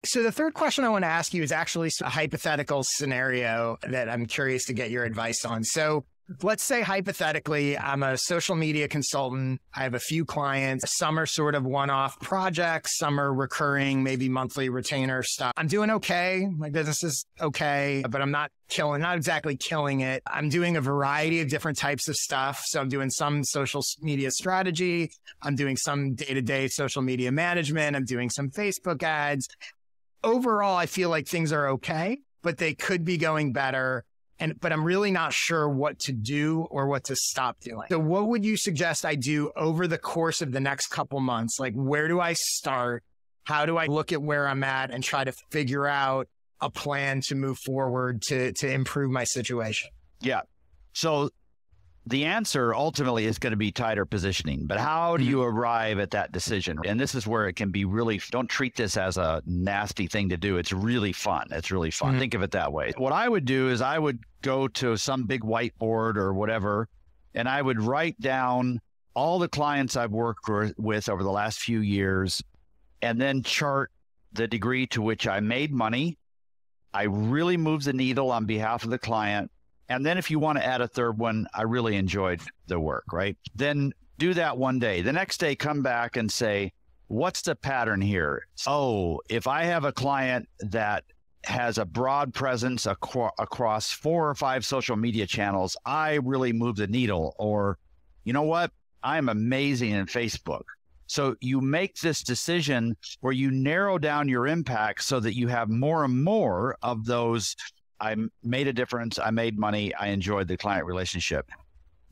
So the third question I want to ask you is actually a hypothetical scenario that I'm curious to get your advice on. So let's say hypothetically, I'm a social media consultant. I have a few clients. Some are sort of one-off projects. Some are recurring, maybe monthly retainer stuff. I'm doing okay. My business is okay, but I'm not exactly killing it. I'm doing a variety of different types of stuff. So I'm doing some social media strategy. I'm doing some day-to-day social media management. I'm doing some Facebook ads. Overall, I feel like things are okay, but they could be going better. But I'm really not sure what to do or what to stop doing. So what would you suggest I do over the course of the next couple months? Like, where do I start? How do I look at where I'm at and try to figure out a plan to move forward to improve my situation? Yeah. So the answer ultimately is going to be tighter positioning, but how do you arrive at that decision? And this is where it can be really, don't treat this as a nasty thing to do. It's really fun. It's really fun. Think of it that way. What I would do is I would go to some big whiteboard or whatever, and I would write down all the clients I've worked with over the last few years, and then chart the degree to which I made money. I really moved the needle on behalf of the client. And then if you want to add a third one, I really enjoyed the work, right? Then do that one day. The next day, come back and say, what's the pattern here? Oh, if I have a client that has a broad presence across 4 or 5 social media channels, I really move the needle. Or, you know what? I'm amazing in Facebook. So you make this decision where you narrow down your impact so that you have more and more of those. I made a difference. I made money. I enjoyed the client relationship.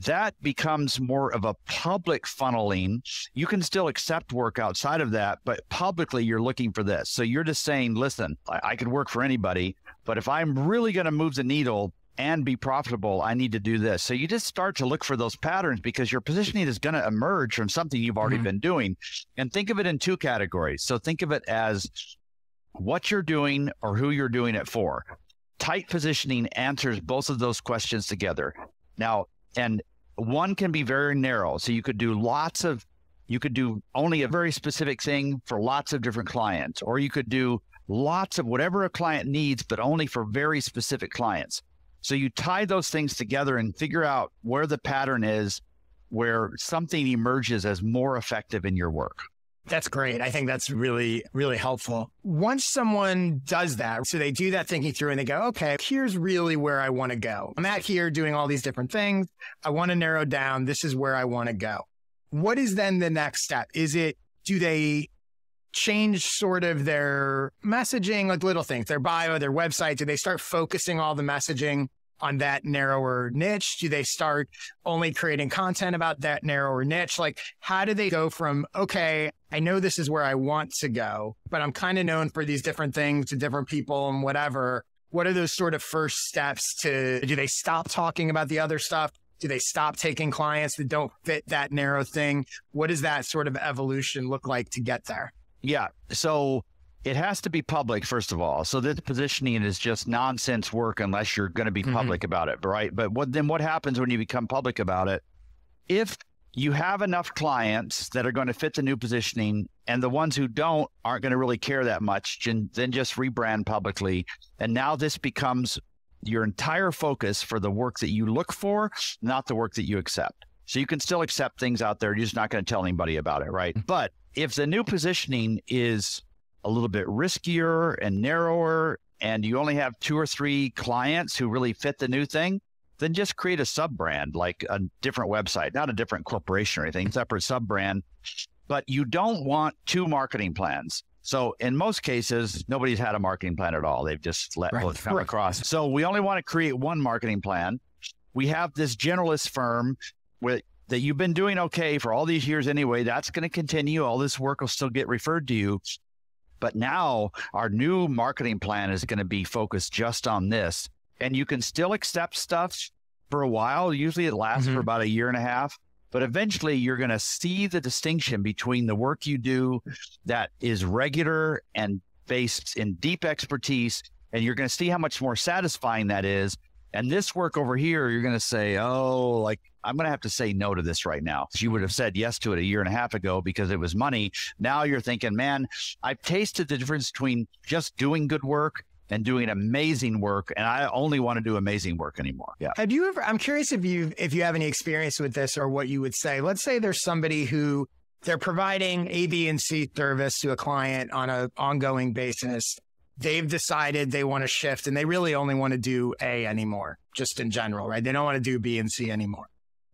That becomes more of a public funneling. You can still accept work outside of that, but publicly you're looking for this. So you're just saying, listen, I could work for anybody, but if I'm really going to move the needle and be profitable, I need to do this. So you just start to look for those patterns because your positioning is going to emerge from something you've already been doing. And think of it in 2 categories. So think of it as what you're doing or who you're doing it for. Tight positioning answers both of those questions together. Now, and one can be very narrow. So you could do only a very specific thing for lots of different clients, or you could do lots of whatever a client needs, but only for very specific clients. So you tie those things together and figure out where the pattern is, where something emerges as more effective in your work. That's great. I think that's really, really helpful. Once someone does that, so they do that thinking through and they go, okay, here's really where I want to go. I'm at here doing all these different things. I want to narrow down. This is where I want to go. What is then the next step? Do they change sort of their messaging, like little things, their bio, their website? Do they start focusing all the messaging on that narrower niche? Do they start only creating content about that narrower niche? Like, how do they go from, okay, I know this is where I want to go, but I'm kind of known for these different things to different people and whatever. What are those sort of first steps do they stop talking about the other stuff? Do they stop taking clients that don't fit that narrow thing? What does that sort of evolution look like to get there? Yeah. So it has to be public, first of all. So this positioning is just nonsense work unless you're going to be public about it, right? But what happens when you become public about it? If you have enough clients that are going to fit the new positioning and the ones who don't aren't going to really care that much, then just rebrand publicly. And now this becomes your entire focus for the work that you look for, not the work that you accept. So you can still accept things out there. You're just not going to tell anybody about it, right? But if the new positioning is a little bit riskier and narrower, and you only have 2 or 3 clients who really fit the new thing, then just create a sub-brand, like a different website, not a different corporation or anything, separate sub-brand. But you don't want 2 marketing plans. So in most cases, nobody's had a marketing plan at all. They've just let it come across. So we only want to create 1 marketing plan. We have this generalist firm that you've been doing okay for all these years anyway. That's going to continue. All this work will still get referred to you. But now our new marketing plan is going to be focused just on this. And you can still accept stuff for a while. Usually it lasts for about 1.5 years. But eventually you're going to see the distinction between the work you do that is regular and based in deep expertise. And you're going to see how much more satisfying that is. And this work over here, you're going to say, oh, like I'm going to have to say no to this right now. You would have said yes to it a year and a half ago because it was money. Now you're thinking, man, I've tasted the difference between just doing good work and doing amazing work, and I only want to do amazing work anymore. Yeah. Have you ever, I'm curious if you have any experience with this or what you would say. Let's say there's somebody who they're providing A, B, and C service to a client on an ongoing basis. They've decided they want to shift and they really only want to do A anymore, just in general, right? They don't want to do B and C anymore.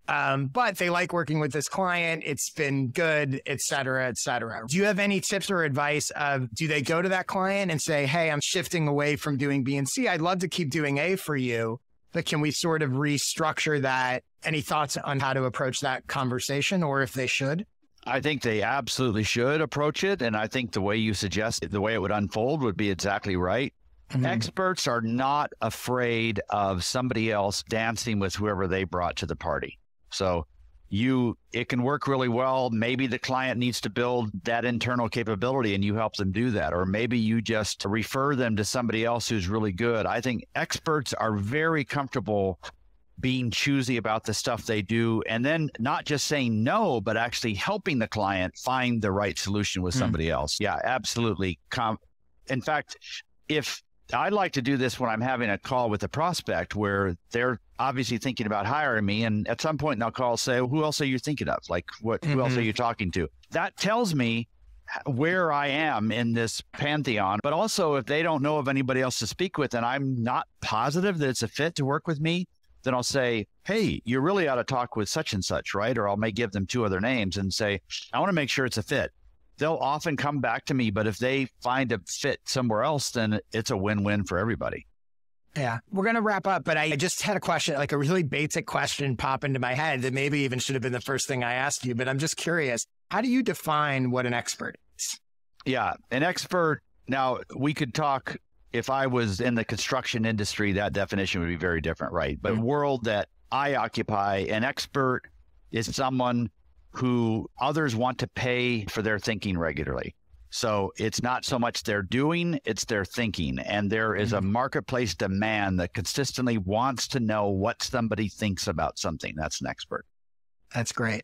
But they like working with this client. It's been good, et cetera, et cetera. Do you have any tips or advice of, do they go to that client and say, hey, I'm shifting away from doing B and C. I'd love to keep doing A for you, but can we sort of restructure that? Any thoughts on how to approach that conversation or if they should? I think they absolutely should approach it. And I think the way you suggest it, the way it would unfold would be exactly right. Mm-hmm. Experts are not afraid of somebody else dancing with whoever they brought to the party. So it can work really well. Maybe the client needs to build that internal capability and you help them do that. Or maybe you just refer them to somebody else who's really good. I think experts are very comfortable being choosy about the stuff they do, and then not just saying no, but actually helping the client find the right solution with somebody else. Yeah, absolutely. In fact, if I'd like to do this when I'm having a call with a prospect where they're obviously thinking about hiring me, and at some point in that call say, who else are you thinking of? Like, who else are you talking to? That tells me where I am in this pantheon. But also, if they don't know of anybody else to speak with and I'm not positive that it's a fit to work with me, then I'll say, hey, you really ought to talk with such and such, right? Or I may give them 2 other names and say, I want to make sure it's a fit. They'll often come back to me, but if they find a fit somewhere else, then it's a win-win for everybody. Yeah, we're going to wrap up, but I just had a question, like a really basic question pop into my head that maybe even should have been the first thing I asked you, but I'm just curious. How do you define what an expert is? Yeah, an expert, now we could talk. If I was in the construction industry, that definition would be very different, right? But world that I occupy, an expert is someone who others want to pay for their thinking regularly. So it's not so much their doing, it's their thinking. And there is a marketplace demand that consistently wants to know what somebody thinks about something. That's an expert. That's great.